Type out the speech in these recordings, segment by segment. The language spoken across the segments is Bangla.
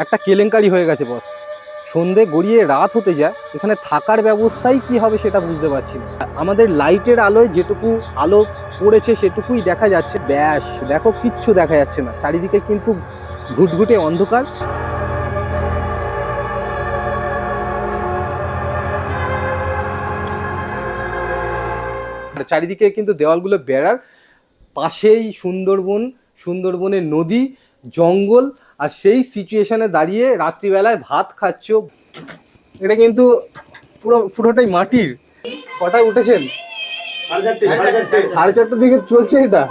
একটা কেলেঙ্কারি হয়ে গেছে বস। সন্ধে গড়িয়ে রাত হতে যায়, এখানে থাকার ব্যবস্থাই কি হবে সেটা বুঝতে পারছি না। আমাদের লাইটের আলোয় যেটুকু আলো পড়েছে সেটুকুই দেখা যাচ্ছে, ব্যাস দেখো কিচ্ছু দেখা যাচ্ছে না, চারিদিকে কিন্তু ঘুটঘুটে অন্ধকার। চারিদিকে কিন্তু দেওয়ালগুলো বেড়ার, পাশেই সুন্দরবন, সুন্দরবনের নদী, জঙ্গল, আর সেই সিচুয়েশনে দাঁড়িয়ে রাত্রিবেলায় ভাত খাচ্ছ। এটা কিন্তু পুরোটাই মাটির। কটায় উঠেছেন? 4:30 দিকে চলছে এটা।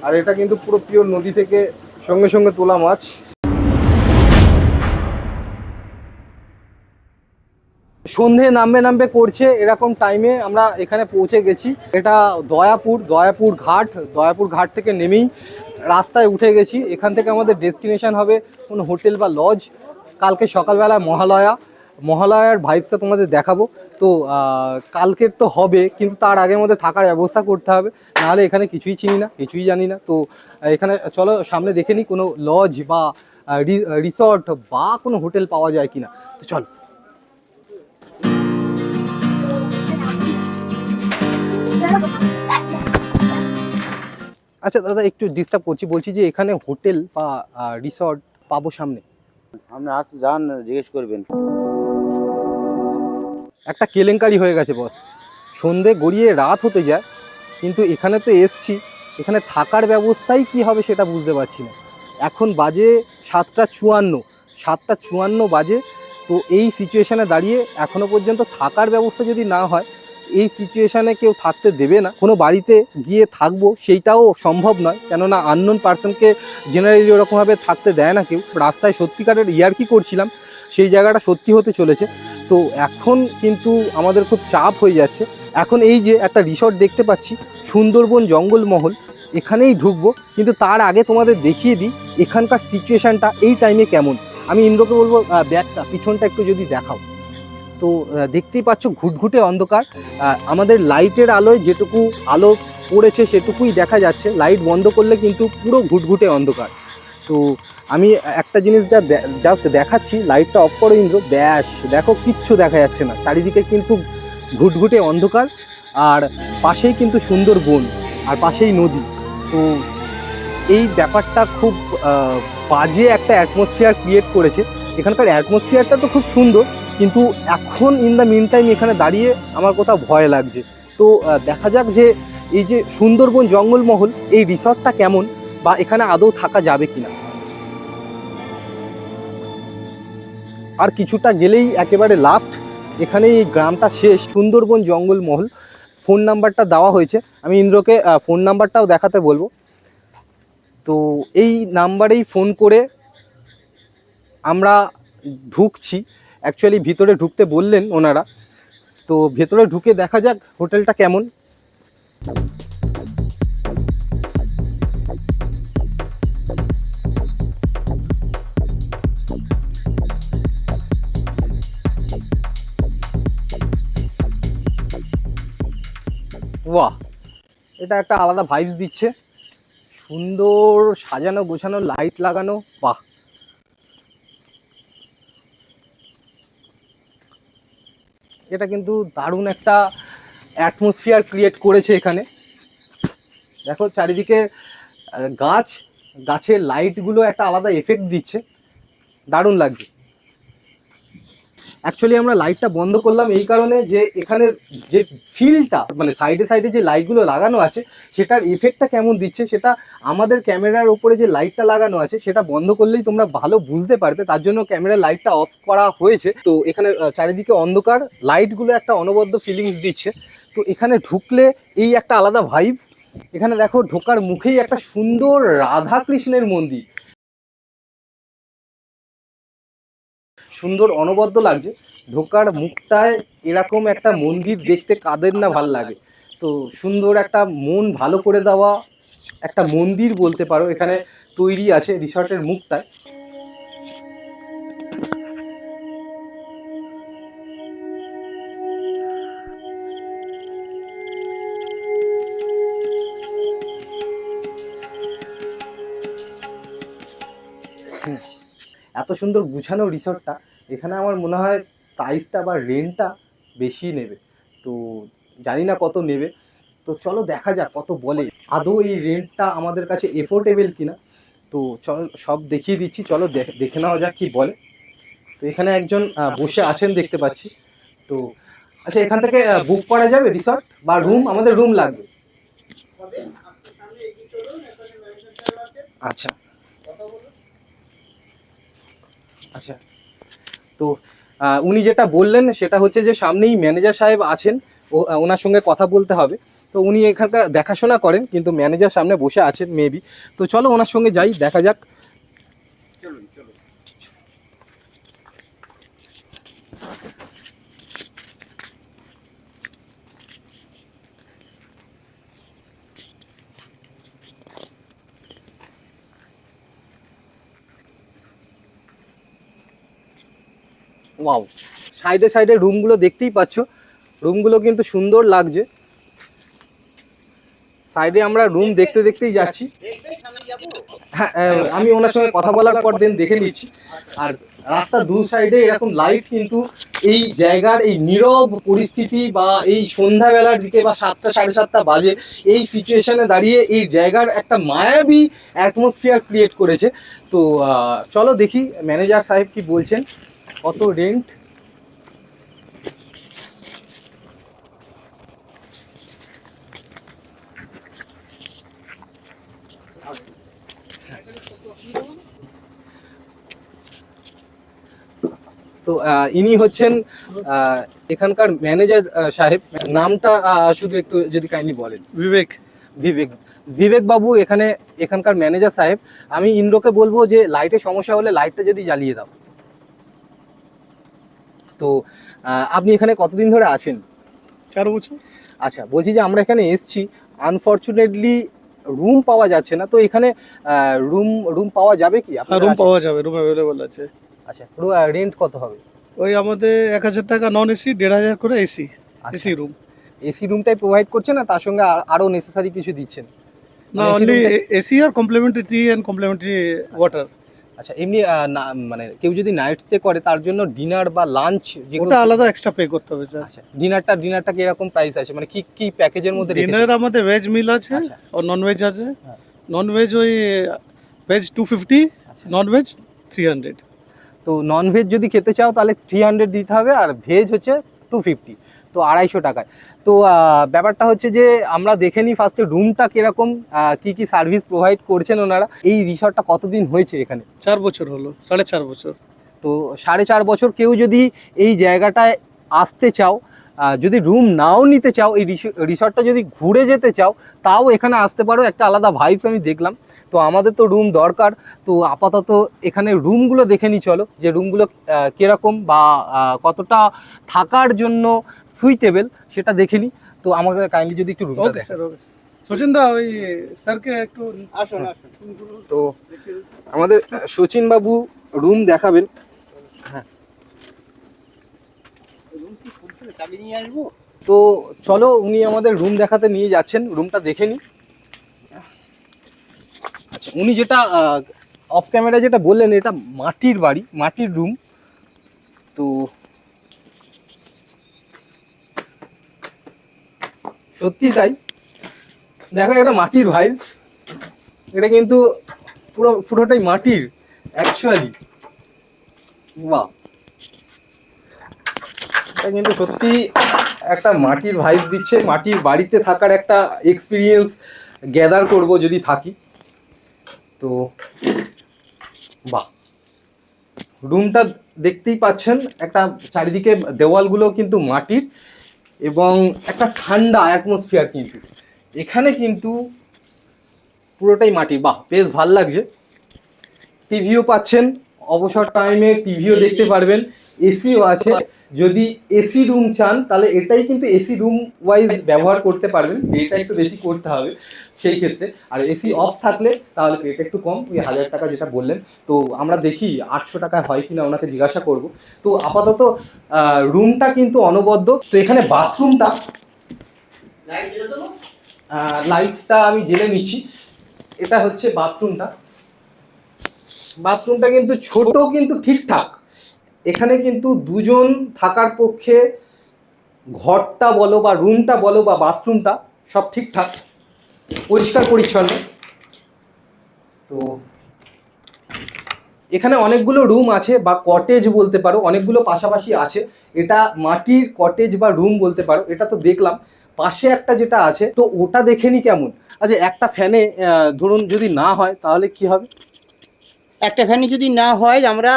আর এটা কিন্তু পুরো পিওর নদী থেকে সঙ্গে সঙ্গে তোলা মাছ। সন্ধে নামবে নামবে করছে, এরকম টাইমে আমরা এখানে পৌঁছে গেছি। এটা দয়াপুর ঘাট। দয়াপুর ঘাট থেকে নেমেই রাস্তায় উঠে গেছি। এখান থেকে আমাদের ডেস্টিনেশন হবে কোনো হোটেল বা লজ। কালকে সকালবেলা মহালয়ার ভাইবসটা তোমাদের দেখাবো। তো কালকের তো হবে, কিন্তু তার আগের মধ্যে থাকার ব্যবস্থা করতে হবে, নাহলে এখানে কিছুই চিনি না, কিছুই জানি না। তো এখানে চলো সামনে দেখে নিই কোনো লজ বা রিসর্ট বা কোনো হোটেল পাওয়া যায় কিনা। তো চলো। আচ্ছা দাদা, একটু ডিস্টার্ব করছি, বলছি যে এখানে হোটেল বা রিসর্ট পাবো সামনে? আপনি যান, জিজ্ঞেস করবেন। একটা কেলেঙ্কারি হয়ে গেছে বস। সন্ধে গড়িয়ে রাত হতে যায়, কিন্তু এখানে তো এসছি, এখানে থাকার ব্যবস্থাই কি হবে সেটা বুঝতে পারছি না। এখন বাজে 7:54, 7:54 বাজে। তো এই সিচুয়েশানে দাঁড়িয়ে এখনও পর্যন্ত থাকার ব্যবস্থা যদি না হয়, এই সিচুয়েশানে কেউ থাকতে দেবে না। কোনো বাড়িতে গিয়ে থাকবো সেইটাও সম্ভব নয়, কেননা আননোন পার্সনকে জেনারেলি ওরকমভাবে থাকতে দেয় না কেউ। রাস্তায় সত্যিকারের ইয়ার্কি করছিলাম, সেই জায়গাটা সত্যি হতে চলেছে। তো এখন কিন্তু আমাদের খুব চাপ হয়ে যাচ্ছে। এখন এই যে একটা রিসর্ট দেখতে পাচ্ছি, সুন্দরবন জঙ্গলমহল, এখানেই ঢুকবো। কিন্তু তার আগে তোমাদের দেখিয়ে দিই এখানকার সিচুয়েশানটা এই টাইমে কেমন। আমি ইন্দ্রকে বলবো ব্যাগটা পিছনটা একটু যদি দেখাও। তো দেখতেই পাচ্ছ ঘুটঘুটে অন্ধকার। আমাদের লাইটের আলোয় যেটুকু আলো পড়েছে সেটুকুই দেখা যাচ্ছে, লাইট বন্ধ করলে কিন্তু পুরো ঘুটঘুটে অন্ধকার। তো আমি একটা জিনিস জাস্ট দেখাচ্ছি, লাইটটা অফ করো ইন্দ্র, ব্যাস দেখো কিচ্ছু দেখা যাচ্ছে না, চারিদিকে কিন্তু ঘুটঘুটে অন্ধকার। আর পাশেই কিন্তু সুন্দরবন, আর পাশেই নদী। তো এই ব্যাপারটা খুব বাজে একটা অ্যাটমসফিয়ার ক্রিয়েট করেছে। এখানকার অ্যাটমসফিয়ারটা তো খুব সুন্দর, কিন্তু এখন ইন দ্য মিন টাইম এখানে দাঁড়িয়ে আমার কোথাও ভয় লাগছে। তো দেখা যাক যে এই যে সুন্দরবন জঙ্গলমহল, এই রিসর্টটা কেমন, বা এখানে আদৌ থাকা যাবে কিনা। আর কিছুটা গেলেই একেবারে লাস্ট, এখানে এই গ্রামটা শেষ, সুন্দরবন জঙ্গলমহল। ফোন নাম্বারটা দেওয়া হয়েছে, আমি ইন্দ্রকে ফোন নাম্বারটাও দেখাতে বলবো। তো এই নাম্বারেই ফোন করে আমরা ঢুকছি। অ্যাকচুয়ালি ভিতরে ঢুকতে বললেন ওনারা, তো ভেতরে ঢুকে দেখা যাক হোটেলটা কেমন। বাহ, এটা একটা আলাদা ভাইবস দিচ্ছে, সুন্দর সাজানো গোছানো, লাইট লাগানো, বাহ। এটা কিন্তু দারুণ একটা অ্যাটমসফিয়ার ক্রিয়েট করেছে এখানে। দেখো চারিদিকে গাছ, গাছের লাইটগুলো একটা আলাদা এফেক্ট দিচ্ছে, দারুণ লাগছে। অ্যাকচুয়ালি আমরা লাইটটা বন্ধ করলাম এই কারণে যে এখানের যে ফিলটা, মানে সাইডে সাইডে যে লাইটগুলো লাগানো আছে সেটার এফেক্টটা কেমন দিচ্ছে সেটা আমাদের ক্যামেরার ওপরে যে লাইটটা লাগানো আছে সেটা বন্ধ করলেই তোমরা ভালো বুঝতে পারবে। তার জন্য ক্যামেরার লাইটটা অফ করা হয়েছে। তো এখানে চারিদিকে অন্ধকার, লাইটগুলো একটা অনবদ্য ফিলিংস দিচ্ছে। তো এখানে ঢুকলে এই একটা আলাদা ভাইব। এখানে দেখো ঢোকার মুখেই একটা সুন্দর রাধা কৃষ্ণের মন্দির, সুন্দর অনবদ্য লাগছে। ঢোকার মুখটায় এরকম একটা মন্দির দেখতে কাদের না ভাল লাগে। তো সুন্দর একটা মন ভালো করে দেওয়া একটা মন্দির বলতে পারো এখানে তৈরি আছে রিসর্টের মুখটায়। এত সুন্দর গুছানো রিসর্টটা, এখানে আমার মনে হয় প্রাইসটা বা রেন্টটা বেশি নেবে। তো জানি না কত নেবে, তো চলো দেখা যাক কত বলে। আদৌ এই রেন্টটা আমাদের কাছে এফোর্ডেবল কিনা। তো চল সব দেখিয়ে দিচ্ছি, চলো দেখে নেওয়া যাক কি বলে। তো এখানে একজন বসে আছেন দেখতে পাচ্ছি। তো আচ্ছা, এখান থেকে বুক করা যাবে রিসর্ট বা রুম? আমাদের রুম লাগবে। আচ্ছা আচ্ছা। তো উনি যেটা বললেন সেটা হচ্ছে যে সামনেই ম্যানেজার সাহেব আছেন, ওনার সঙ্গে কথা বলতে হবে। তো উনি এখানকার দেখাশোনা করেন, কিন্তু ম্যানেজার সামনে বসে আছেন মেবি। তো চলো ওনার সঙ্গে যাই, দেখা যাক। চলুন চলুন। ওয়াও, সাইডে সাইডে রুমগুলো দেখতেই পাচ্ছ, রুমগুলো কিন্তু সুন্দর লাগছে। সাইডে আমরা রুম দেখতে দেখতেই যাচ্ছি। হ্যাঁ, আমি ওনার সঙ্গে কথা বলার পর দেন দেখে নিচ্ছি। আর রাস্তার দু সাইডে এরকম লাইট, কিন্তু এই জায়গার এই নীরব পরিস্থিতি বা এই সন্ধ্যাবেলার দিকে বা 7টা 7:30 বাজে এই সিচুয়েশনে দাঁড়িয়ে এই জায়গার একটা মায়াবী অ্যাটমসফিয়ার ক্রিয়েট করেছে। তো চলো দেখি ম্যানেজার সাহেব কি বলছেন, কত রেন্ট। তো ইনি হচ্ছেন এখানকার ম্যানেজার সাহেব। নামটা শুধু একটু যদি কাইন্ডলি বলেন। বিবেক। বিবেক, বিবেক বাবু এখানকার ম্যানেজার সাহেব। আমি ইন্দ্রকে বলবো যে লাইটের সমস্যা হলে লাইটটা যদি জ্বালিয়ে দাও। তো আপনি এখানে কতদিন ধরে আছেন? 4 বছর। আচ্ছা, বলছি যে আমরা এখানে এসছি, আনফরচুনেটলি রুম পাওয়া যাচ্ছে না। তো এখানে রুম রুম পাওয়া যাবে কি? হ্যাঁ, রুম পাওয়া যাবে, রুম অ্যাভেলেবল আছে। আচ্ছা, রেন্ট কত হবে? ওই আমাদের 1000 টাকা নন এসি, 1500 করে এসি। AC room. এসি রুমটাই প্রোভাইড করছেন না, তার সঙ্গে আরও নেসেসারি কিছু দিচ্ছেন? না, অনলি এসি আর complimentary tea and complimentary water. আচ্ছা, এমনি মানে কেউ যদি নাইট স্টে করে তার জন্য ডিনার বা লাঞ্চ ওটা আলাদা এক্সট্রা পে করতে হবে স্যার। আচ্ছা, ডিনারটা কি এরকম প্রাইস আছে, মানে কি কি প্যাকেজের মধ্যে রেখেছেন? ডিনার আমাদের ভেজ মিল আছে আর নন ভেজ আছে। নন ভেজ ওই ভেজ 250, নন ভেজ 300। তো নন ভেজ যদি খেতে চাও তাহলে 300 দিতে হবে, আর ভেজ হচ্ছে 250, তো 250 টাকায়। তো ব্যাপারটা হচ্ছে যে আমরা দেখে নিই ফার্স্টে রুমটা কীরকম, কি কি সার্ভিস প্রোভাইড করছেন ওনারা। এই রিসর্টটা কতদিন হয়েছে এখানে? 4 বছর হলো, 4.5 বছর। তো 4.5 বছর কেউ যদি এই জায়গাটায় আসতে চাও, যদি রুম নাও নিতে চাও, এই রিসর্টটা যদি ঘুরে যেতে চাও, তাও এখানে আসতে পারো। একটা আলাদা ভাইবস আমি দেখলাম। তো আমাদের তো রুম দরকার, তো আপাতত এখানে রুমগুলো দেখে নিই চলো, যে রুমগুলো কীরকম বা কতটা থাকার জন্য সুইটেবল সেটা দেখে নিই। তো আমাকে কাইন্ডলি যদি একটু রুমটা ওকে স্যার, ওকে সচিন দা, ওই স্যারকে একটু আসুন। তো আমাদের সচিন বাবু রুম দেখাবেন। হ্যাঁ, তো চলো উনি আমাদের রুম দেখাতে নিয়ে যাচ্ছেন, রুমটা দেখে নিই। আচ্ছা, উনি যেটা অফ ক্যামেরা যেটা বললেন, এটা মাটির বাড়ি, মাটির রুম। তো সত্যি তাই, দেখো এটা মাটির ভাইব, এটা কিন্তু পুরোটাই মাটির অ্যাকচুয়ালি। বাহ, এটা কিন্তু সত্যি একটা মাটির ভাইব দিচ্ছে। মাটির বাড়িতে থাকার একটা এক্সপিরিয়েন্স গ্যাদার করব যদি থাকি। তো বাহ, রুমটা দেখতেই পাচ্ছেন, একটা চারিদিকে দেওয়ালগুলো কিন্তু মাটির এবং একটা ঠান্ডা অ্যাটমসফিয়ার কিন্তু এখানে কিন্তু পুরোটাই মাটির। বাহ, বেশ ভাল লাগছে। টিভিও পাচ্ছেন, অবসর টাইমে টিভিও দেখতে পারবেন। এসিও আছে, যদি এসি রুম চান তাহলে এটাই কিন্তু এসি রুম ওয়াইজ ব্যবহার করতে পারবেন, এটা একটু বেশি করতে হবে সেই ক্ষেত্রে। আর এসি অফ থাকলে তাহলে এটা একটু কম, ওই 1000 টাকা যেটা বললেন। তো আমরা দেখি 800 টাকা হয় কিনা, ওনাকে জিজ্ঞাসা করব। তো আপাতত রুমটা কিন্তু অনবদ্য। তো এখানে বাথরুমটা, লাইটটা আমি জেলে নিচ্ছি। এটা হচ্ছে বাথরুমটা। বাথরুমটা কিন্তু ছোট কিন্তু ঠিকঠাক। এখানে কিন্তু দুজন থাকার পক্ষে ঘরটা বলো বা রুমটা বলো বা বাথরুমটা সব ঠিকঠাক, পরিষ্কার পরিচ্ছন্ন। তো এখানে অনেকগুলো রুম আছে বা কটেজ বলতে পারো, অনেকগুলো পাশাপাশি আছে। এটা মাটির কটেজ বা রুম বলতে পারো। এটা তো দেখলাম, পাশে একটা যেটা আছে তো ওটা দেখে নি কেমন। আচ্ছা, একটা ফ্যানে ধরুন যদি না হয় তাহলে কি হবে? একটা ফ্যানে যদি না হয় আমরা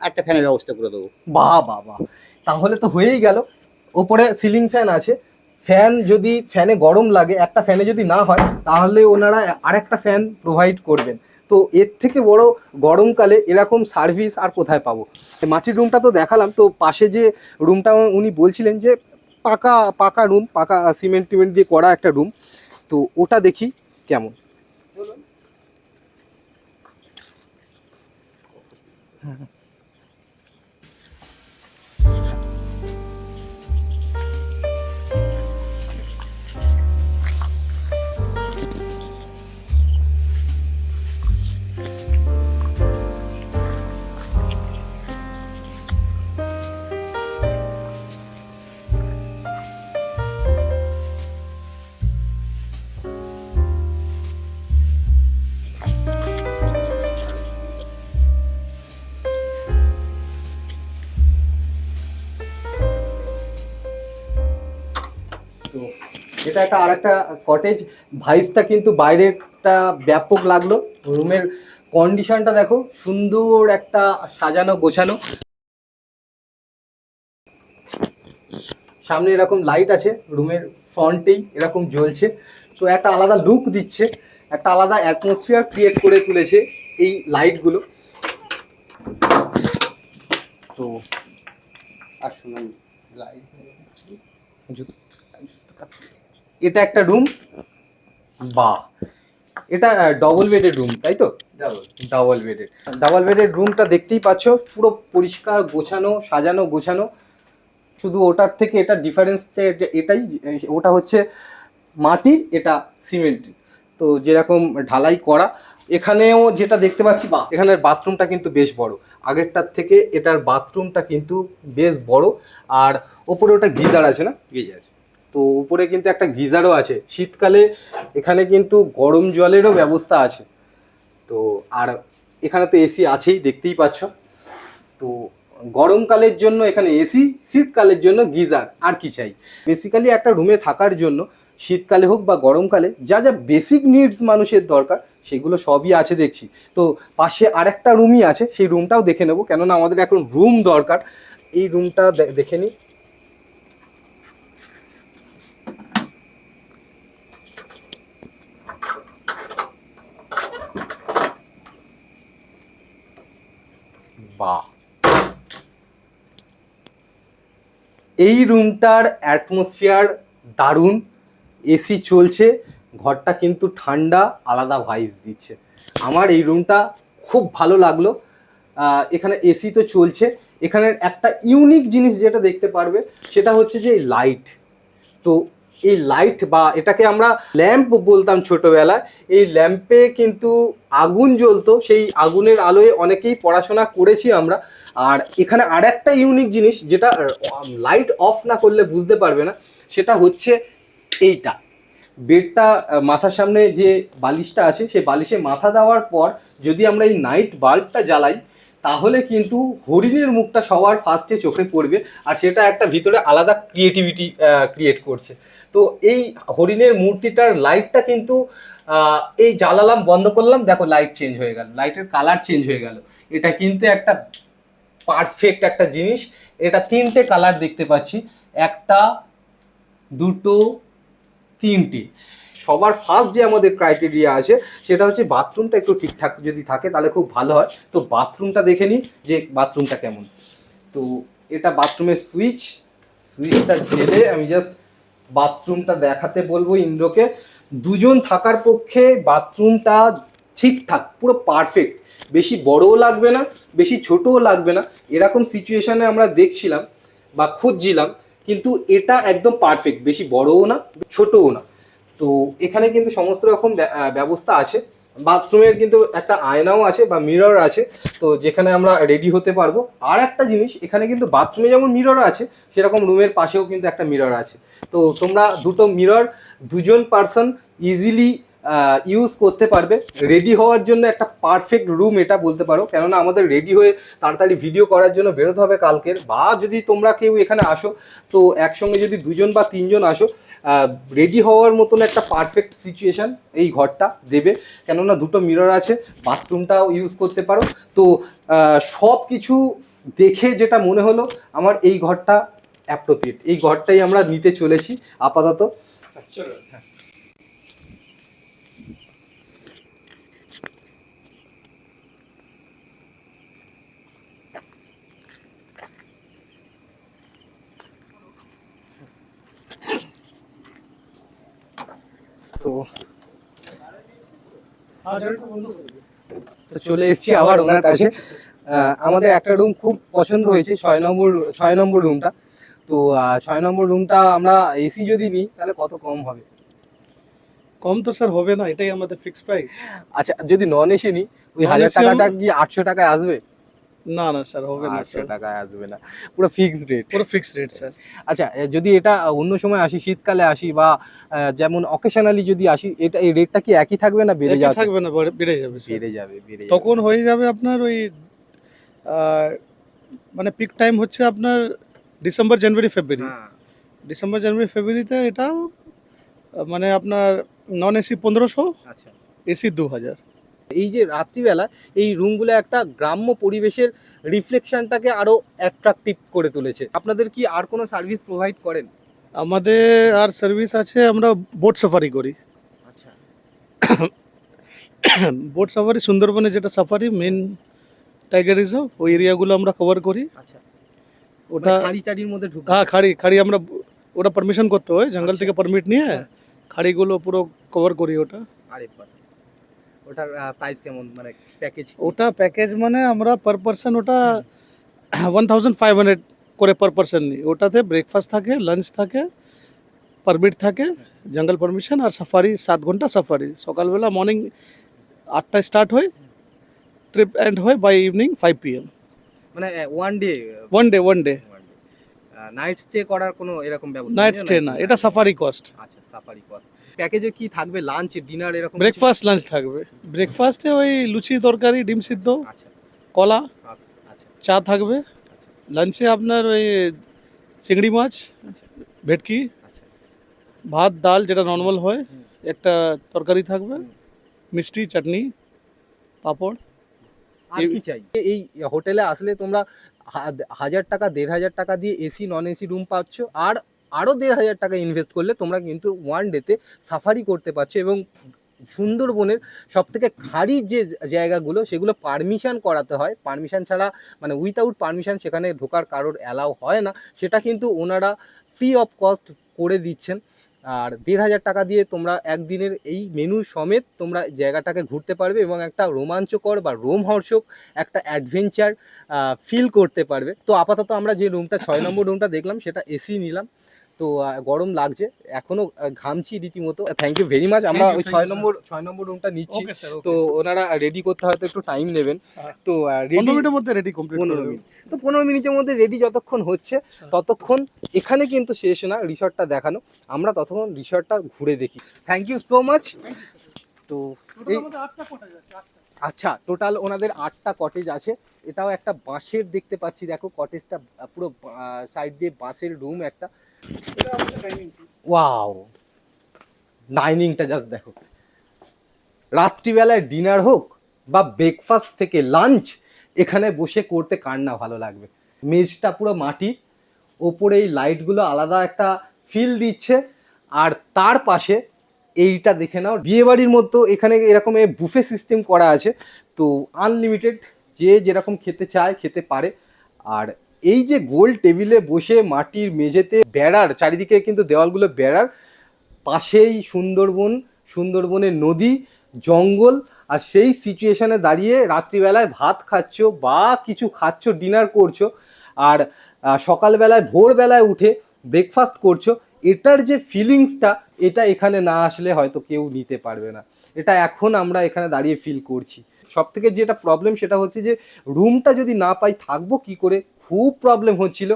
একটা ফ্যানের ব্যবস্থা করে দেবো। বাহ বাহ বাহ, তাহলে তো হয়েই গেল। ওপরে সিলিং ফ্যান আছে, ফ্যান যদি ফ্যানে গরম লাগে, একটা ফ্যানে যদি না হয় তাহলে ওনারা আরেকটা ফ্যান প্রোভাইড করবেন। তো এর থেকে বড় গরমকালে এরকম সার্ভিস আর কোথায় পাবো? মাটির রুমটা তো দেখালাম, তো পাশে যে রুমটা উনি বলছিলেন যে পাকা পাকা রুম, পাকা সিমেন্ট টিমেন্ট দিয়ে করা একটা রুম, তো ওটা দেখি কেমন। তো এটা একটা আরেকটা কটেজ, ভাইবসটা কিন্তু বাইরেরটা ব্যাপক লাগলো। রুমের কন্ডিশনটা দেখো, সুন্দর একটা সাজানো গোছানো। সামনে এরকম লাইট আছে, রুমের ফ্রন্টেই এরকম জ্বলছে, তো একটা আলাদা লুক দিচ্ছে, একটা আলাদা অ্যাটমসফিয়ার ক্রিয়েট করে তুলেছে এই লাইটগুলো। তো আর শুনুন, এটা একটা রুম। বাহ, এটা ডবল বেডের রুম তাই তো? ডাবল বেডের রুমটা দেখতেই পাচ্ছ, পুরো পরিষ্কার গোছানো, সাজানো গোছানো। শুধু ওটার থেকে এটা ডিফারেন্সটা এটাই, ওটা হচ্ছে মাটির, এটা সিমেন্টের। তো যেরকম ঢালাই করা, এখানেও যেটা দেখতে পাচ্ছি, বা এখানের বাথরুমটা কিন্তু বেশ বড়, আগেরটার থেকে এটার বাথরুমটা কিন্তু বেশ বড়। আর ওপরে ওটা গিজার আছে না? গিজার। তো উপরে কিন্তু একটা গিজারও আছে। শীতকালে এখানে কিন্তু গরম জলেরও ব্যবস্থা আছে। তো আর এখানে তো এসি আছেই, দেখতেই পাচ্ছ। তো গরমকালের জন্য এখানে এসি, শীতকালের জন্য গিজার, আর কি চাই? বেসিক্যালি একটা রুমে থাকার জন্য শীতকালে হোক বা গরমকালে যা যা বেসিক নিডস মানুষের দরকার সেগুলো সবই আছে দেখছি। তো পাশে আরেকটা রুমই আছে, সেই রুমটাও দেখে নেবো, কেননা আমাদের এখন রুম দরকার। এই রুমটা দেখে নিই। বাহ, এই রুমটার অ্যাটমসফিয়ার দারুণ, এসি চলছে, ঘরটা কিন্তু ঠান্ডা, আলাদা ভাইবস দিচ্ছে। আমার এই রুমটা খুব ভালো লাগলো। এখানে এসি তো চলছে। এখানের একটা ইউনিক জিনিস যেটা দেখতে পারবে সেটা হচ্ছে যে লাইট। তো এই লাইট, বা এটাকে আমরা ল্যাম্প বলতাম ছোটবেলায়, এই ল্যাম্পে কিন্তু আগুন জ্বলতো, সেই আগুনের আলোয় অনেকেই পড়াশোনা করেছি আমরা। আর এখানে আর একটা ইউনিক জিনিস যেটা লাইট অফ না করলে বুঝতে পারবে না, সেটা হচ্ছে এইটা বেডটা, মাথার সামনে যে বালিশটা আছে সেই বালিশে মাথা দেওয়ার পর যদি আমরা এই নাইট বাল্বটা জ্বালাই তাহলে কিন্তু হরিণের মুখটা সবার ফার্স্টে চোখে পড়বে, আর সেটা একটা ভিতরে আলাদা ক্রিয়েটিভিটি ক্রিয়েট করছে। তো এই হরিণের মূর্তিটার লাইটটা কিন্তু এই জ্বালালাম, বন্ধ করলাম, দেখো লাইট চেঞ্জ হয়ে গেল, লাইটের কালার চেঞ্জ হয়ে গেল। এটা কিন্তু একটা পারফেক্ট একটা জিনিস। এটা তিনটে কালার দেখতে পাচ্ছি, একটা, দুটো, তিনটে। সবার ফার্স্ট যে আমাদের ক্রাইটেরিয়া আছে সেটা হচ্ছে বাথরুমটা একটু ঠিকঠাক যদি থাকে তাহলে খুব ভালো হয়। তো বাথরুমটা দেখে নিই যে বাথরুমটা কেমন। তো এটা বাথরুমের সুইচটা ঢেলে আমি জাস্ট বাথরুমটা দেখাতে বলবো ইন্দ্রকে। দুজন থাকার পক্ষে বাথরুমটা ঠিকঠাক, পুরো পারফেক্ট, বেশি বড়ও লাগবে না, বেশি ছোটও লাগবে না, এরকম সিচুয়েশনে আমরা দেখছিলাম বা খুঁজছিলাম, কিন্তু এটা একদম পারফেক্ট, বেশি বড়ও না ছোটও না। তো এখানে কিন্তু সমস্ত রকম ব্যবস্থা আছে। বাথরুমের কিন্তু একটা আয়নাও আছে বা মিরর আছে, তো যেখানে আমরা রেডি হতে পারবো। আর একটা জিনিস, এখানে কিন্তু বাথরুমে যেমন মিরর আছে সেরকম রুমের পাশেও কিন্তু একটা মিরর আছে। তো তোমরা দুটো মিরর দুজন পার্সন ইজিলি ইউজ করতে পারবে। রেডি হওয়ার জন্য একটা পারফেক্ট রুম এটা বলতে পারো, কেননা আমাদের রেডি হয়ে তাড়াতাড়ি ভিডিও করার জন্য বেরোতে হবে কালকের, বা যদি তোমরা কেউ এখানে আসো তো একসঙ্গে যদি দুজন বা তিনজন আসো, রেডি হওয়ার মতন একটা পারফেক্ট সিচুয়েশান এই ঘরটা দেবে, কেননা দুটো মিরর আছে, বাথরুমটাও ইউজ করতে পারো। তো সব কিছু দেখে যেটা মনে হলো আমার এই ঘরটা অ্যাপ্রোপ্রিয়েট, এই ঘরটাই আমরা নিতে চলেছি আপাতত। চলো। তো চলে এসেছি আবার ওনার কাছে। আমাদের একটা রুম খুব পছন্দ হয়েছে, 6 নম্বর রুমটা। তো 6 নম্বর রুমটা আমরা এসি যদি নিই তাহলে কত কম হবে? কম তো স্যার হবে না, এটাই আমাদের ফিক্স প্রাইস। আচ্ছা, যদি নন এসি নিই ওই Non 1000 AC টাকাটা কি 800 টাকায় আসবে? না না স্যার, হবে না 800 স্যার, টাকায় আসবে না, পুরো ফিক্সড রেট। পুরো ফিক্সড রেট স্যার। আচ্ছা, যদি এটা অন্য সময় আসি, শীতকালে আসি বা যেমন অকেশনালি যদি আসি, এটা এই রেটটা কি একই থাকবে না বেড়ে একই যাবে? থাকবে না, বেড়ে যাবে স্যার। বেড়ে যাবে, বেড়ে যাবে। তখন হয়ে যাবে আপনার ওই মানে পিক টাইম হচ্ছে আপনার ডিসেম্বর জানুয়ারি ফেব্রুয়ারি। হ্যাঁ। ডিসেম্বর জানুয়ারি ফেব্রুয়ারিতে এটা মানে আপনার নন এসি 1500, আচ্ছা, এসি 2000। এই যে রাত্রিবেলা এই রুমগুলো একটা গ্রাম্য পরিবেশের রিফ্লেকশনটাকে আরো অ্যাট্রাকটিভ করে তুলেছে। আপনাদের কি আর কোনো সার্ভিস প্রোভাইড করেন? আমাদের আর সার্ভিস আছে, আমরা বোট সাফারি করি। আচ্ছা, বোট সাফারি সুন্দরবনে, যেটা সাফারি মেন টাইগার রিজার্ভ, ওই এরিয়াগুলো আমরা কভার করি। আচ্ছা, ওটা খাড়ি টাড়ির মধ্যে ঢুকে? হ্যাঁ, খাড়ি আমরা ওটা পারমিশন করতে হয়, জঙ্গল আচ্ছা। থেকে পারমিট নিয়ে হ্যাঁ। খাড়িগুলো পুরো কভার করি ওটা। আরে বাহ, ওটার প্রাইস কেমন, মানে প্যাকেজ? ওটা প্যাকেজ মানে আমরা পার পারসন ওটা 1500 করে পার পারসন নিই। ওটাতে ব্রেকফাস্ট থাকে, লাঞ্চ থাকে, পারমিট থাকে, জঙ্গল পারমিশন, আর সাফারি 7 ঘন্টা সাফারি। সকালবেলা মর্নিং 8টায় স্টার্ট হয়, ট্রিপ এন্ড হয় বাই ইভিনিং 5 PM। মানে one day? One day. Night stay করার কোনো এরকম ব্যবস্থা নাইট নেই? স্টে না, এটা সাফারি কস্ট। আচ্ছা, সাফারি কস্ট। প্যাকেজে কি থাকবে, লাঞ্চ ডিনার এরকম? ব্রেকফাস্ট লাঞ্চ থাকবে। ব্রেকফাস্টে ওই লুচি তরকারি, ডিম সিদ্ধ, আচ্ছা, কলা, আচ্ছা, চা থাকবে। লাঞ্চে আপনার ওই চিংড়ি মাছ, ভেটকি, আচ্ছা। ভাত ডাল যেটা নর্মাল হয়, হুম। একটা তরকারি থাকবে, হুম। মিষ্টি, চাটনি, পাঁপড়। আর কি চাই? এই হোটেলে আসলে তোমরা 1000 টাকা 1500 টাকা দিয়ে এসি নন এসি রুম পাচ্ছ, আর আরও 1500 টাকা ইনভেস্ট করলে তোমরা কিন্তু ওয়ান ডেতে সাফারি করতে পারছো। এবং সুন্দরবনের সবথেকে খাড়ি যে জায়গাগুলো সেগুলো পারমিশন করাতে হয়, পারমিশন ছাড়া মানে উইথাউট পারমিশন সেখানে ঢোকার কারোর অ্যালাউ হয় না, সেটা কিন্তু ওনারা ফ্রি অফ কস্ট করে দিচ্ছেন। আর 1500 টাকা দিয়ে তোমরা একদিনের এই মেনু সমেত তোমরা জায়গাটাকে ঘুরতে পারবে এবং একটা রোমাঞ্চকর বা রোমহর্ষক একটা অ্যাডভেঞ্চার ফিল করতে পারবে। তো আপাতত আমরা যে রুমটা 6 নম্বর রুমটা দেখলাম সেটা এসি নিলাম। তো গরম লাগছে, এখনো ঘামছি রীতিমতো। Thank you very much. আমরা ওই 6 নম্বর রুমটা নিচ্ছি। ওকে স্যার, তো ওনারা রেডি করতে হয়তো একটু টাইম নেবেন। হ্যাঁ। তো 15 মিনিটের মধ্যে রেডি কমপ্লিট 15 মিনিট। তো 15 মিনিটের মধ্যে রেডি যতক্ষণ হচ্ছে ততক্ষণ এখানে কিন্তু শেষ না রিসর্টটা দেখানো, আমরা ততক্ষণ রিসর্টটা ঘুরে দেখি। Thank you so much. তো এই আচ্ছা, টোটাল ওনাদের 8টা কটেজ আছে। এটাও একটা বাঁশের দেখতে পাচ্ছি, দেখো কটেজটা পুরো সাইড দিয়ে বাঁশের রুম একটা। ওয়াও, ডাইনিংটা জাস্ট দেখো। রাত্রিবেলায় ডিনার হোক বা ব্রেকফাস্ট থেকে লাঞ্চ এখানে বসে করতে কার না ভালো লাগবে। মেজটা পুরো মাটির, ওপরে এই লাইটগুলো আলাদা একটা ফিল দিচ্ছে। আর তার পাশে এইটা দেখে নাও, বিয়েবাড়ির মতো এখানে এরকম বুফে সিস্টেম করা আছে। তো আনলিমিটেড, যে যেরকম খেতে চায় খেতে পারে। আর এই যে গোল টেবিলে বসে মাটির মেঝেতে, বেড়ার চারিদিকে কিন্তু দেওয়ালগুলো বেড়ার, পাশেই সুন্দরবনের নদী, জঙ্গল, আর সেই সিচুয়েশনে দাঁড়িয়ে রাত্রিবেলায় ভাত খাচ্ছ বা কিছু খাচ্ছ, ডিনার করছো, আর সকালবেলায় ভোরবেলায় উঠে ব্রেকফাস্ট করছো। এটার যে ফিলিংসটা, এটা এখানে না আসলে হয়তো কেউ নিতে পারবে না। এটা এখন আমরা এখানে দাঁড়িয়ে ফিল করছি। সব থেকে যেটা প্রবলেম সেটা হচ্ছে যে রুমটা যদি না পাই থাকবো কি করে, খুব প্রবলেম হচ্ছিল।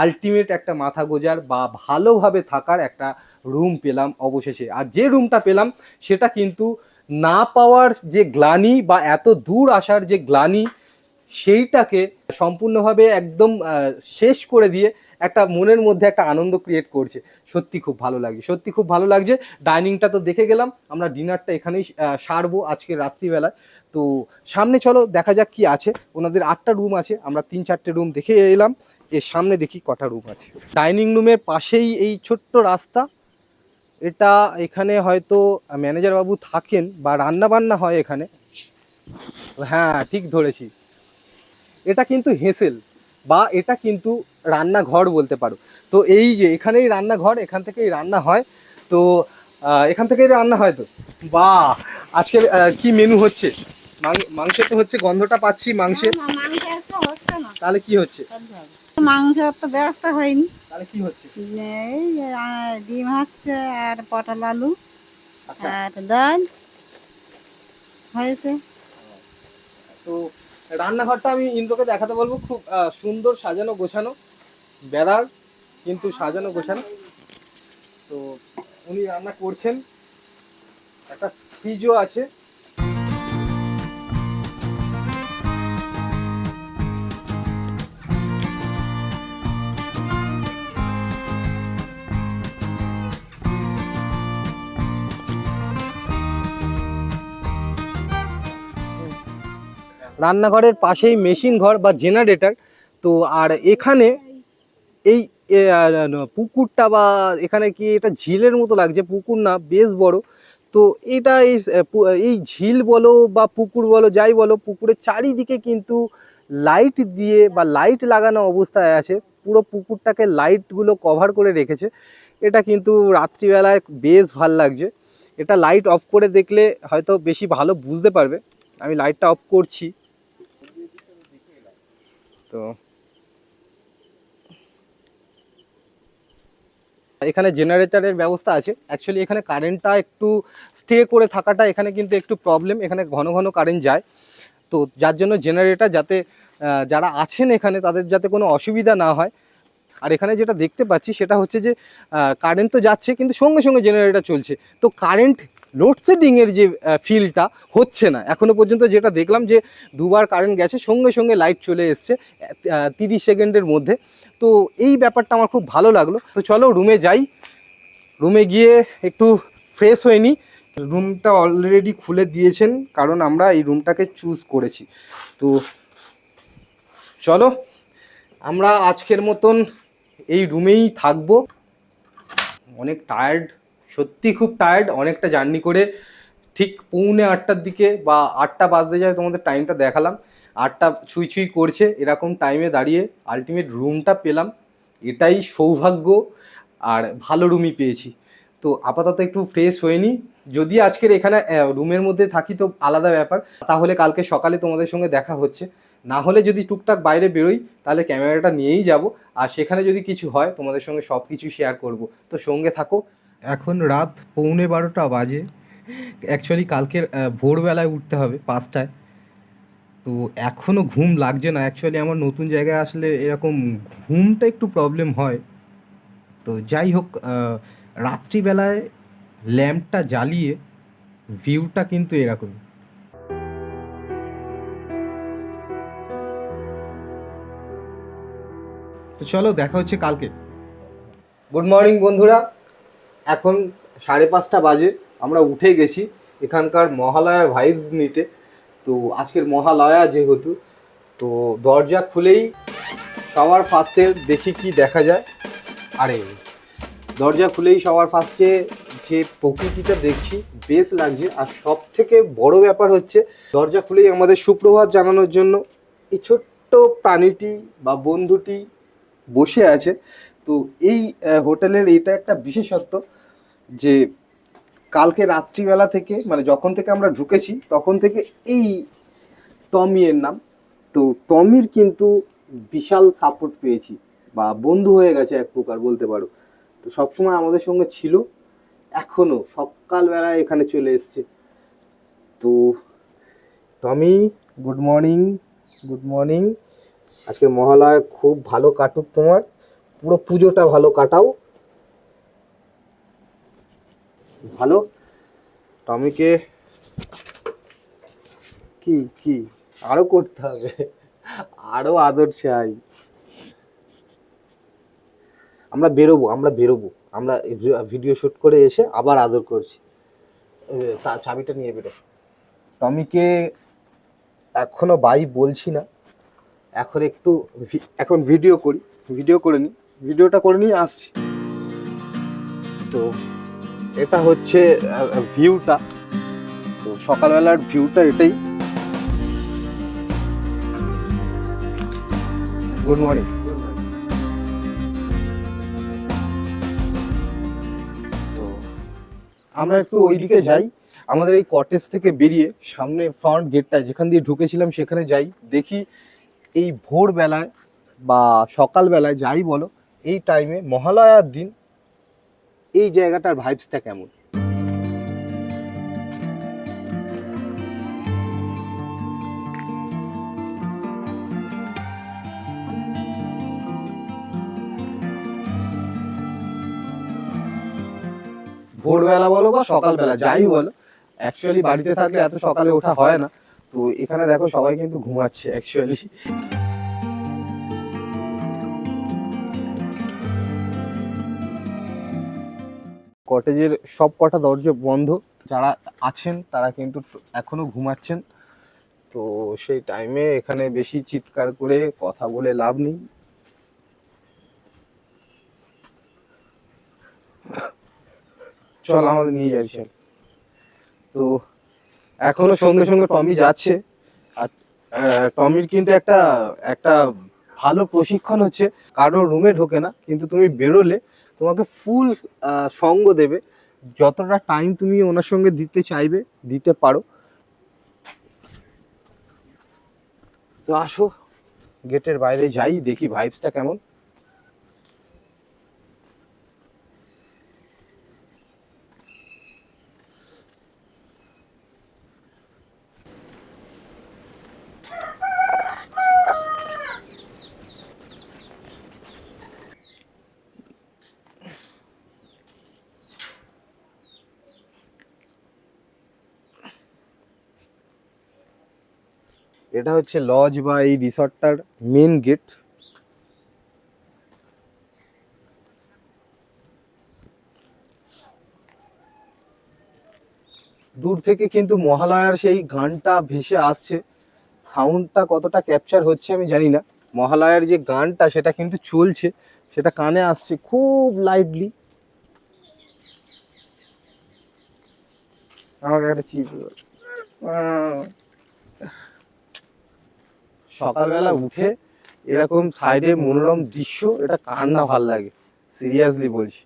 আলটিমেট একটা মাথা গোজার বা ভালোভাবে থাকার একটা রুম পেলাম অবশেষে। আর যে রুমটা পেলাম সেটা কিন্তু না পাওয়ার যে গ্লানি বা এত দূর আসার যে গ্লানি, সেইটাকে সম্পূর্ণভাবে একদম শেষ করে দিয়ে একটা মনের মধ্যে একটা আনন্দ ক্রিয়েট করছে। সত্যি খুব ভালো লাগছে, সত্যি খুব ভালো লাগছে। ডাইনিংটা তো দেখে গেলাম, আমরা ডিনারটা এখানেই সারবো আজকে রাত্রিবেলায়। তো সামনে চলো দেখা যাক কি আছে। ওনাদের 8টা রুম আছে, আমরা 3-4টে রুম দেখে এলাম। এর সামনে দেখি কটা রুম আছে। ডাইনিং রুমের পাশেই এই ছোট্ট রাস্তা, এটা এখানে হয়তো ম্যানেজার বাবু থাকেন বা রান্না বান্না হয় এখানে। হ্যাঁ ঠিক ধরেছি, এটা কিন্তু হেসেল বা এটা কিন্তু রান্নাঘর বলতে পারো। তো এই যে এখানেই রান্নাঘর, এখান থেকেই রান্না হয়। তো এখান থেকেই রান্না হয়। তো বাহ, আজকে কি মেনু হচ্ছে? মাংসের তো হচ্ছে, গন্ধটা পাচ্ছি মাংসের। না, মাংস তো হচ্ছে না। তাহলে কি হচ্ছে? মাংস তো ব্যবস্থা হয়নি। তাহলে কি হচ্ছে? এই ডিম হচ্ছে আর পটল আলু আচ্ছা, আর ডাল হয়েছে। তো রান্নাঘরটা আমি ইন্দ্রকে দেখাতে বলবো। খুব সুন্দর সাজানো গোছানো, বেড়ার কিন্তু সাজানো গোছানো। তো উনি রান্না করছেন, একটা ফ্রিজও আছে। রান্নাঘরের পাশেই মেশিন ঘর বা জেনারেটর। তো আর এখানে এই পুকুরটা বা এখানে কি এটা ঝিলের মতো লাগছে, পুকুর না বেশ বড়। তো এটা এই ঝিল বলো বা পুকুর বলো যাই বলো, পুকুরের চারিদিকে কিন্তু লাইট দিয়ে বা লাইট লাগানো অবস্থায় আছে। পুরো পুকুরটাকে লাইটগুলো কভার করে রেখেছে। এটা কিন্তু রাত্রিবেলায় বেশ ভাল লাগছে। এটা লাইট অফ করে দেখলে হয়তো বেশি ভালো বুঝতে পারবে। আমি লাইটটা অফ করছি। তো এখানে জেনারেটরের ব্যবস্থা আছে। অ্যাকচুয়ালি এখানে কারেন্টটা একটু স্টে করে থাকাটা এখানে কিন্তু একটু প্রবলেম, এখানে ঘন ঘন কারেন্ট যায়। তো যার জন্য জেনারেটর যাতে যারা আছেন এখানে তাদের যাতে কোনো অসুবিধা না হয়। আর এখানে যেটা দেখতে পাচ্ছি সেটা হচ্ছে যে কারেন্ট তো যাচ্ছে কিন্তু সঙ্গে সঙ্গে জেনারেটর চলছে। তো কারেন্ট লোডশেডিংয়ের যে ফিলটা হচ্ছে না এখনো পর্যন্ত। যেটা দেখলাম যে দুবার কারেন্ট গেছে, সঙ্গে সঙ্গে লাইট চলে এসছে 30 সেকেন্ডের মধ্যে। তো এই ব্যাপারটা আমার খুব ভালো লাগলো। তো চলো রুমে যাই, রুমে গিয়ে একটু ফ্রেশ হয়ে নিই। রুমটা অলরেডি খুলে দিয়েছেন কারণ আমরা এই রুমটাকে চুজ করেছি। তো চলো আমরা আজকের মতন এই রুমেই থাকবো। অনেক টায়ার্ড, সত্যি খুব টায়ার্ড, অনেকটা জার্নি করে। ঠিক 7:45টার দিকে বা 8টা বাজতে যায়, তোমাদের টাইমটা দেখালাম, 8টা ছুঁই ছুঁই করছে এরকম টাইমে দাঁড়িয়ে আলটিমেট রুমটা পেলাম, এটাই সৌভাগ্য। আর ভালো রুমই পেয়েছি। তো আপাতত একটু ফ্রেশ হয়ে নিই। যদি আজকের এখানে রুমের মধ্যে থাকি তো আলাদা ব্যাপার, তাহলে কালকে সকালে তোমাদের সঙ্গে দেখা হচ্ছে। না হলে যদি টুকটাক বাইরে বেরোই তাহলে ক্যামেরাটা নিয়েই যাব, আর সেখানে যদি কিছু হয় তোমাদের সঙ্গে সব কিছু শেয়ার করব। তো সঙ্গে থাকো। এখন রাত 11:45 বাজে। অ্যাকচুয়ালি কালকের ভোরবেলায় উঠতে হবে 5টায়। তো এখনও ঘুম লাগছে না। অ্যাকচুয়ালি আমার নতুন জায়গায় আসলে এরকম ঘুমটা একটু প্রবলেম হয়। তো যাই হোক, রাত্রিবেলায় ল্যাম্পটা জ্বালিয়ে ভিউটা কিন্তু এরকম। তো চলো দেখা হচ্ছে কালকে। গুড মর্নিং বন্ধুরা, এখন 5:30 বাজে। আমরা উঠে গেছি এখানকার মহালয়ার ভাইবস নিতে। তো আজকের মহালয়া যেহেতু, তো দরজা খুলেই সবার ফার্স্টে দেখি কি দেখা যায়। আরে দরজা খুলেই সবার ফার্স্টে যে প্রকৃতিটা দেখছি বেশ লাগছে। আর সব থেকে বড় ব্যাপার হচ্ছে দরজা খুলেই আমাদের সুপ্রভাত জানানোর জন্য এই ছোট্ট প্রাণীটি বা বন্ধুটি বসে আছে। তো এই হোটেলের এটা একটা বিশেষত্ব যে কালকে রাত্রিবেলা থেকে, মানে যখন থেকে আমরা ঢুকেছি তখন থেকে এই টমি এর নাম, তো টমির কিন্তু বিশাল সাপোর্ট পেয়েছি বা বন্ধু হয়ে গেছে এক প্রকার বলতে পারো। তো সবসময় আমাদের সঙ্গে ছিল, এখনো সকালবেলায় এখানে চলে এসছে। তো টমি, গুড মর্নিং। Good morning. আজকে মহালয়া খুব ভালো কাটুক তোমার, পুরো পুজোটা ভালো কাটাও। ভালো। টমিকে কি কি আরো করতে হবে, আরো আদর চাই। আমরা বেরোবো, আমরা ভিডিও শুট করে এসে আবার আদর করছি। তা চাবিটা নিয়ে বেরো। টমিকে এখনো বাই বলছি না, এখন ভিডিও করে নি, ভিডিওটা করে নিয়ে আসছি। তো এটা হচ্ছে ভিউটা, তো সকালবেলার ভিউটা এটাই। Good morning. তো আমরা একটু ওইদিকে যাই, আমাদের এই কটেজ থেকে বেরিয়ে সামনে ফ্রন্ট গেটটা যেখান দিয়ে ঢুকেছিলাম সেখানে যাই, দেখি এই ভোরবেলায় বা সকালবেলায় যাই বলো, এই টাইমে মহালয়ার দিন এই জায়গাটার ভাইবসটা কেমন। ভোরবেলা বলো বা সকালবেলা যাই বলো, অ্যাকচুয়ালি বাড়িতে থাকলে এত সকালে ওঠা হয় না। তো এখানে দেখো সবাই কিন্তু ঘুমাচ্ছে অ্যাকচুয়ালি। কটেজের সব কটা দরজা বন্ধ, যারা আছেন তারা কিন্তু এখনো ঘুমাচ্ছেন। তো সেই টাইমে এখানে বেশি চিৎকার করে কথা বলে লাভ নেই। চল আমাদের নিয়ে যাই চল। তো এখনো সঙ্গে সঙ্গে টমি যাচ্ছে, আর টমির কিন্তু একটা একটা ভালো প্রশিক্ষণ হচ্ছে, কারোর রুমে ঢোকে না, কিন্তু তুমি বেরোলে তোমাকে ফুল সঙ্গ দেবে, যতটা টাইম তুমি ওনার সঙ্গে দিতে চাইবে দিতে পারো। তো আসো গেটের বাইরে যাই, দেখি ভাইবসটা কেমন। এটা হচ্ছে লজ বা এই রিসর্টটার মেন গেট। দূর থেকে কিন্তু মহালয়ার সেই গানটা ভেসে আসছে, সাউন্ডটা কতটা ক্যাপচার হচ্ছে আমি জানি না, মহালয়ার যে গানটা সেটা কিন্তু চলছে, সেটা কানে আসছে খুব লাইটলি। আমাকে একটা চিপ। সকালবেলা উঠে এরকম সাইডে মনোরম দৃশ্য, এটা কার না ভাল লাগে, সিরিয়াসলি বলছি।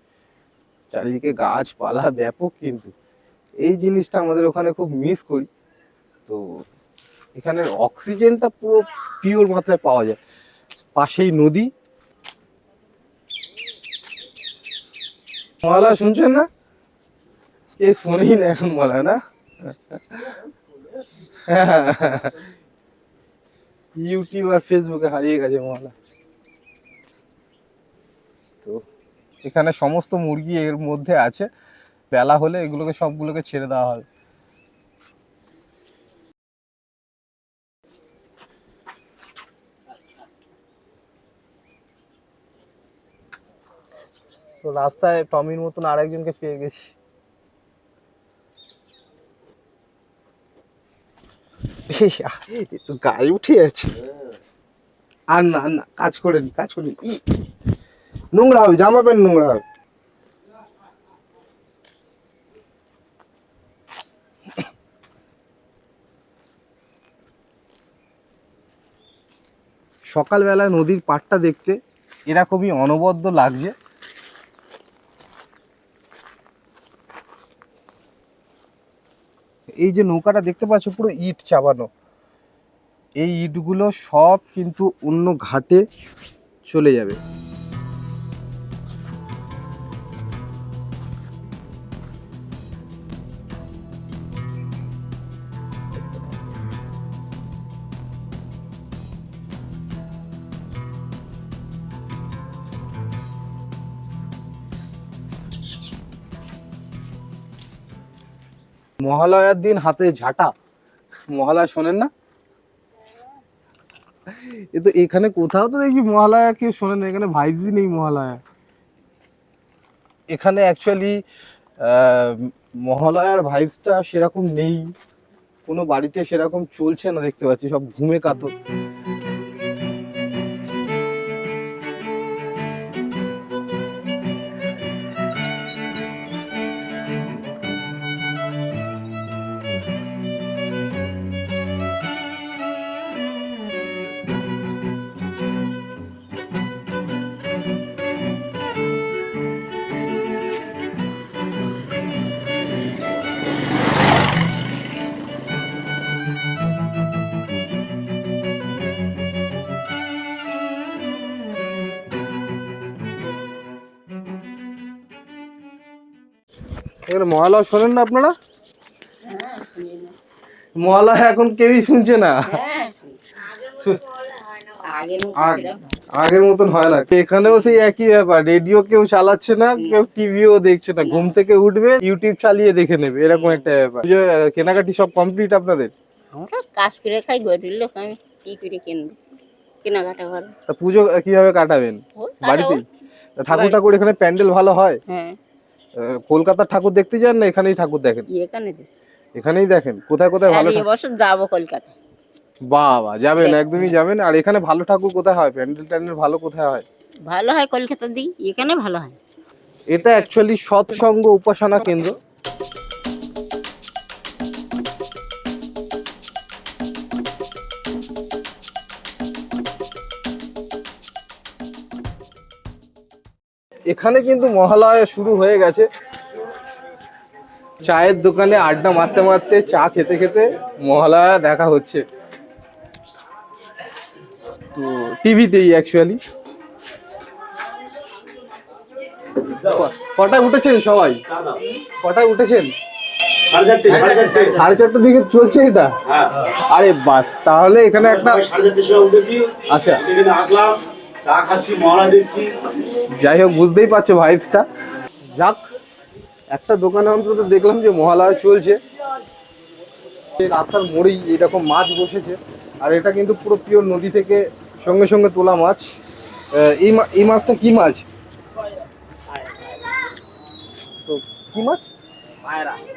চারিদিকে গাছপালা ব্যাপক, কিন্তু এই জিনিসটা আমাদের ওখানে খুব মিস করি। তো এখানের অক্সিজেনটা পুরো পিওর মাত্রায় পাওয়া যায়, পাশেই নদী। মহালয়া শুনছেন না? কে শোনেই না এখন মহালয়া, না? ইউটিউব আর ফেসবুকে হারিয়ে গেছে মহালয়া। তো এখানে সমস্ত মুরগি এর মধ্যে আছে, বেলা হলে এগুলোকে সবগুলোকে ছেড়ে দেওয়া হবে। তো রাস্তায় টমির মতন আরেকজনকে পেয়ে গেছি। তো গায়ে উঠে আছে। আর না না, কাজ করে নি নোংরা হবে, জামা প্যান্ট নোংরা হবে। সকালবেলা নদীর পাড়টা দেখতে এরকমই অনবদ্য লাগছে। এই যে নৌকাটা দেখতে পাচ্ছ পুরো ইট চাপানো, এই ইটগুলো সব কিন্তু অন্য ঘাটে চলে যাবে। মহালয়ার দিন হাতে ঝাঁটা, মহালয়া শোনেন না? এ তো এখানে কোথাও তো দেখছি মহালয়া কেউ শোনেন না, এখানে ভাইবসই নেই মহালয়া। এখানে অ্যাকচুয়ালি মহালয়ার ভাইবসটা সেরকম নেই, কোনো বাড়িতে সেরকম চলছে না দেখতে পাচ্ছি, সব ঘুমে কাতর। এখানে মহালয়া শোনেন না আপনারা? মহালয়া এখন কেউই শুনছে না, আগের মতন হয় না। এখানেও সেই একই ব্যাপার, রেডিও কেউ চালাচ্ছে না, কেউ টিভিও দেখছে না, ঘুম থেকে উঠবে ইউটিউব চালিয়ে দেখে নেবে, এরকম একটা ব্যাপার। কেনাকাটি সব কমপ্লিট আপনাদের? আমরা কাজ করে খাই, গরিব লোক, আমি কি করে কিনবো, কেনাকাটা করো। তা পুজো কিভাবে কাটাবেন? বাড়িতেই? ঠাকুর ঠাকুর এখানে প্যান্ডেল ভালো হয়? হ্যাঁ, কলকাতার ঠাকুর দেখতে যান না এখানেই ঠাকুর দেখেন? এখানে এখানেই দেখেন? কোথায় কোথায় ভালো এবছর যাবো কলকাতা। বাবা, যাবেন? একদমই যাবেন। আর এখানে ভালো ঠাকুর কোথায় হয়, প্যান্ডেল ট্যান্ডেল ভালো কোথায় হয়? ভালো হয় কলকাতা দিই, এখানে ভালো হয়। এটা অ্যাকচুয়ালি সৎসঙ্গ উপাসনা কেন্দ্র। এখানে কিন্তু মহালয়া শুরু হয়ে গেছে। চায়ের দোকানে আড্ডা মারতে মারতে, চা খেতে খেতে মহালয়া দেখা হচ্ছে। তো টিভিতেই অ্যাকচুয়ালি। কটায় উঠেছেন সবাই? কটায় উঠেছেন? 4:30 দিকে চলছে এটা? আরে বাস, তাহলে এখানে একটা আচ্ছা, চা খাচ্ছি, মহড়া দেখছি। যাই হোক, বুঝতেই পারছো ভাইবসটা। যাক, একটা দোকানে অন্তত দেখলাম যে মহালয়া চলছে। রাস্তার মোড়েই এরকম মাছ বসেছে, আর এটা কিন্তু পুরো পিওর নদী থেকে সঙ্গে সঙ্গে তোলা মাছ। এই মাছটা কি মাছ? তো কি মাছ?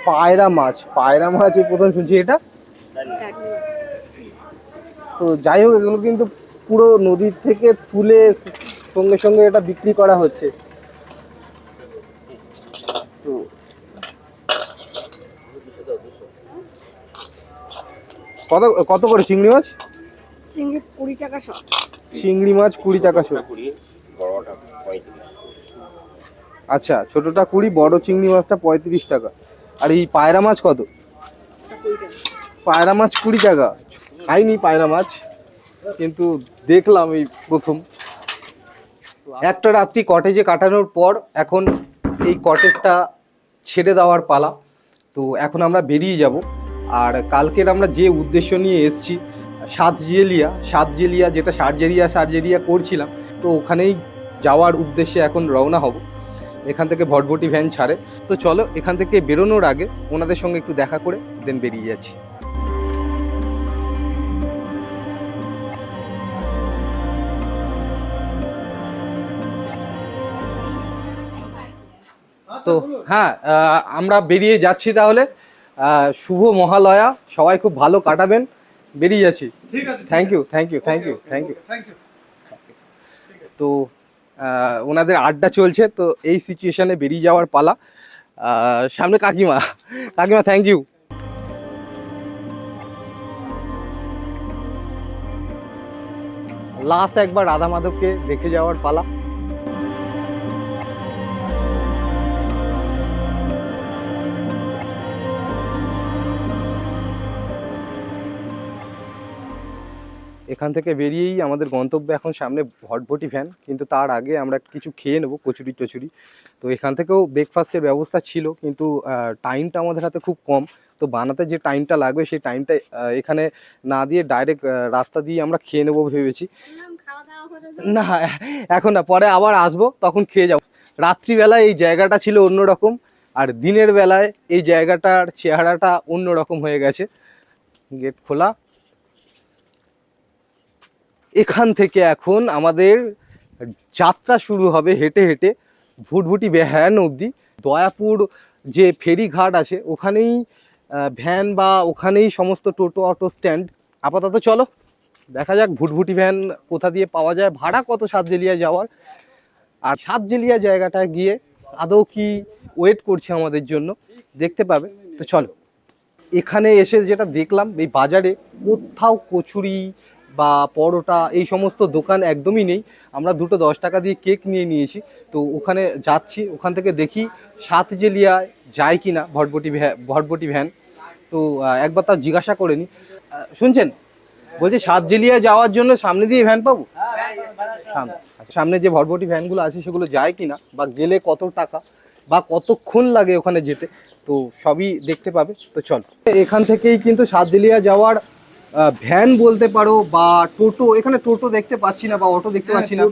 পায়রা মাছ। পায়রা মাছ এই প্রথম শুনছি এটা। তো যাই হোক, এগুলো কিন্তু পুরো নদীর থেকে তুলে সঙ্গে সঙ্গে এটা বিক্রি করা হচ্ছে। তো কত কত করে চিংড়ি মাছ? চিংড়ি 20 টাকা শো। চিংড়ি মাছ 20 টাকা শো। আচ্ছা, ছোটটা 20, বড় চিংড়ি মাছটা 35 টাকা। আর এই পায়রা মাছ কত? পায়রা মাছ 20 টাকা। খাইনি পায়রা মাছ, কিন্তু দেখলাম এই প্রথম। একটা রাত্রি কটেজে কাটানোর পর এখন এই কটেজটা ছেড়ে দেওয়ার পালা। তো এখন আমরা বেরিয়ে যাব। আর কালকের আমরা যে উদ্দেশ্য নিয়ে এসেছি, সাতজেলিয়া যেটা সার্জেরিয়া করছিলাম, তো ওখানেই যাওয়ার উদ্দেশ্যে এখন রওনা হব। এখান থেকে ভটভটি ভ্যান ছাড়ে। তো চলো, এখান থেকে বেরোনোর আগে ওনাদের সঙ্গে একটু দেখা করে দেন বেরিয়ে যাচ্ছি। তো হ্যাঁ, আমরা বেরিয়ে যাচ্ছি তাহলে। শুভ মহালয়া, সবাই খুব ভালো কাটাবেন। বেরিয়ে যাচ্ছি। ঠিক আছে, থ্যাংক ইউ। তো ওনাদের আড্ডা চলছে, তো এই সিচুয়েশনে বেরিয়ে যাওয়ার পালা। সামনে কাকিমা, থ্যাংক ইউ। লাস্ট একবার রাধা মাধবকে দেখে যাওয়ার পালা। এখান থেকে বেরিয়েই আমাদের গন্তব্য এখন সামনে ভটভটি ভ্যান, কিন্তু তার আগে আমরা কিছু খেয়ে নেবো, কচুরি টচুরি। তো এখান থেকেও ব্রেকফাস্টের ব্যবস্থা ছিল, কিন্তু টাইমটা আমাদের হাতে খুব কম। তো বানাতে যে টাইমটা লাগবে সেই টাইমটা এখানে না দিয়ে ডাইরেক্ট রাস্তা দিয়ে আমরা খেয়ে নেবো ভেবেছি। না, এখন না, পরে আবার আসবো, তখন খেয়ে যাবো। রাত্রিবেলা এই জায়গাটা ছিল অন্যরকম, আর দিনের বেলায় এই জায়গাটার চেহারাটা অন্যরকম হয়ে গেছে। গেট খোলা। এখান থেকে এখন আমাদের যাত্রা শুরু হবে হেঁটে হেঁটে ভুটভুটি ভ্যান অবধি। দয়াপুর যে ফেরিঘাট আছে ওখানেই ভ্যান বা ওখানেই সমস্ত টোটো অটো স্ট্যান্ড। আপাতত চলো দেখা যাক ভুটভুটি ভ্যান কোথা দিয়ে পাওয়া যায়, ভাড়া কত সাতজেলিয়া যাওয়ার, আর সাতজেলিয়া জায়গাটায় গিয়ে আদৌ কি ওয়েট করছে আমাদের জন্য দেখতে পাবে। তো চলো, এখানে এসে যেটা দেখলাম এই বাজারে কোথাও কচুরি বা পরোটা এই সমস্ত দোকান একদমই নেই। আমরা দুটো 10 টাকা দিয়ে কেক নিয়ে নিয়েছি, তো ওখানে যাচ্ছি, ওখান থেকে দেখি সাতজেলিয়ায় যায় কি না ভটভটি ভ্যান। তো একবার তার জিজ্ঞাসা করে নি। শুনছেন, বলছি সাতজেলিয়া যাওয়ার জন্য সামনে দিয়ে ভ্যান পাবো? সামনে যে ভটভটি ভ্যানগুলো আছে সেগুলো যায় কি না, বা গেলে কত টাকা বা কতক্ষণ লাগে ওখানে যেতে, তো সবই দেখতে পাবে। তো চল, এখান থেকেই কিন্তু সাতজেলিয়া যাওয়ার ভ্যান বলতে পারো বা টোটো, এখানে টোটো দেখতে পাচ্ছি না বা অটো দেখতে পাচ্ছি না।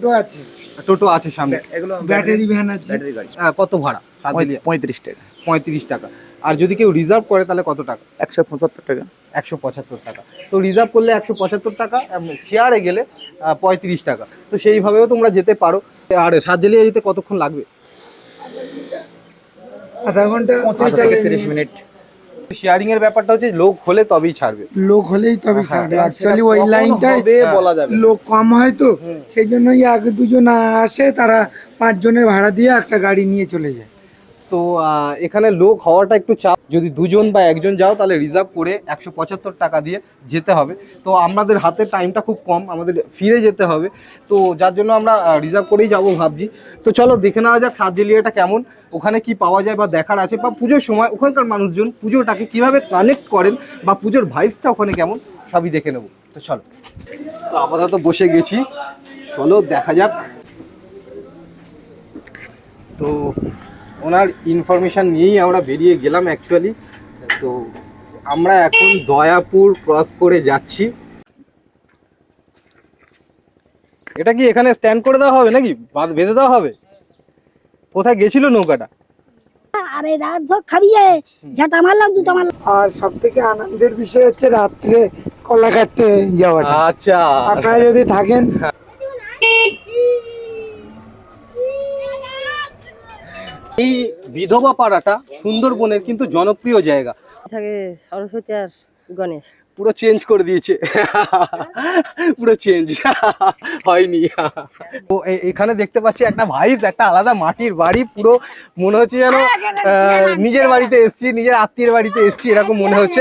টোটো আছে সামনে, এগুলো ব্যাটারি ভ্যান আছে। কত ভাড়া? 35 টাকা। 35 টাকা। আর যদি কেউ রিজার্ভ করে তাহলে কত টাকা? 175 টাকা। 175 টাকা। তো রিজার্ভ করলে 175 টাকা, শেয়ারে গেলে 35 টাকা। তো সেইভাবেও তোমরা যেতে পারো। আর সাতজেলিয়া যেতে কতক্ষণ লাগবে? আধা ঘন্টা 30 মিনিট। শেয়ারিং এর ব্যাপারটা হচ্ছে লোক হলে তবেই ছাড়বে। লোক হলেই তবে ছাড়বে। অ্যাকচুয়ালি ওই লাইনটায় বলা যাবে লোক কম হয় তো, সেই জন্যই আগে দুজন আসে, তারা 5 জনের ভাড়া দিয়ে একটা গাড়ি নিয়ে চলে যায়। তো এখানে লোক হওয়াটা একটু চাপ। যদি দুজন বা একজন যাও তাহলে রিজার্ভ করে 175 টাকা দিয়ে যেতে হবে। তো আমাদের হাতে টাইমটা খুব কম, আমাদের ফিরে যেতে হবে, তো যার জন্য আমরা রিজার্ভ করেই যাবো ভাবছি। তো চলো দেখে নেওয়া যাক সাতজেলিয়াটা কেমন, ওখানে কি পাওয়া যায় বা দেখার আছে, বা পুজোর সময় ওখানকার মানুষজন পুজোটাকে কিভাবে কানেক্ট করেন বা পুজোর ভাইবসটা ওখানে কেমন সবই দেখে নেবো। তো চলো, তো আপাতত বসে গেছি, চলো দেখা যাক। তো ওনার ইনফরমেশান নিয়েই আমরা বেরিয়ে গেলাম অ্যাকচুয়ালি। তো আমরা এখন দয়াপুর ক্রস করে যাচ্ছি। এটা কি এখানে স্ট্যান্ড করে দেওয়া হবে নাকি বেঁধে দেওয়া হবে? কোথায় গেছিল নৌকাটা? আরে রাত ভোগ খাবি, ঝাঁটা মারলাম, জুতা মারলাম। আর সব থেকে আনন্দের বিষয় হচ্ছে রাত্রে কলা কাটতে যাওয়াটা। আচ্ছা, আপনারা যদি থাকেন। এই বিধবা পাড়াটা সুন্দরবনের কিন্তু জনপ্রিয় জায়গা। থাকে সরস্বতী আর গণেশ। পুরো চেঞ্জ করে দিয়েছে, পুরো চেঞ্জ হয়নি। তো এখানে দেখতে পাচ্ছি একটা ভাইবস, একটা আলাদা মাটির বাড়ি, পুরো মনে হচ্ছে যেন নিজের বাড়িতে এসছি, নিজের আত্মীয়ের বাড়িতে এসছি এরকম মনে হচ্ছে।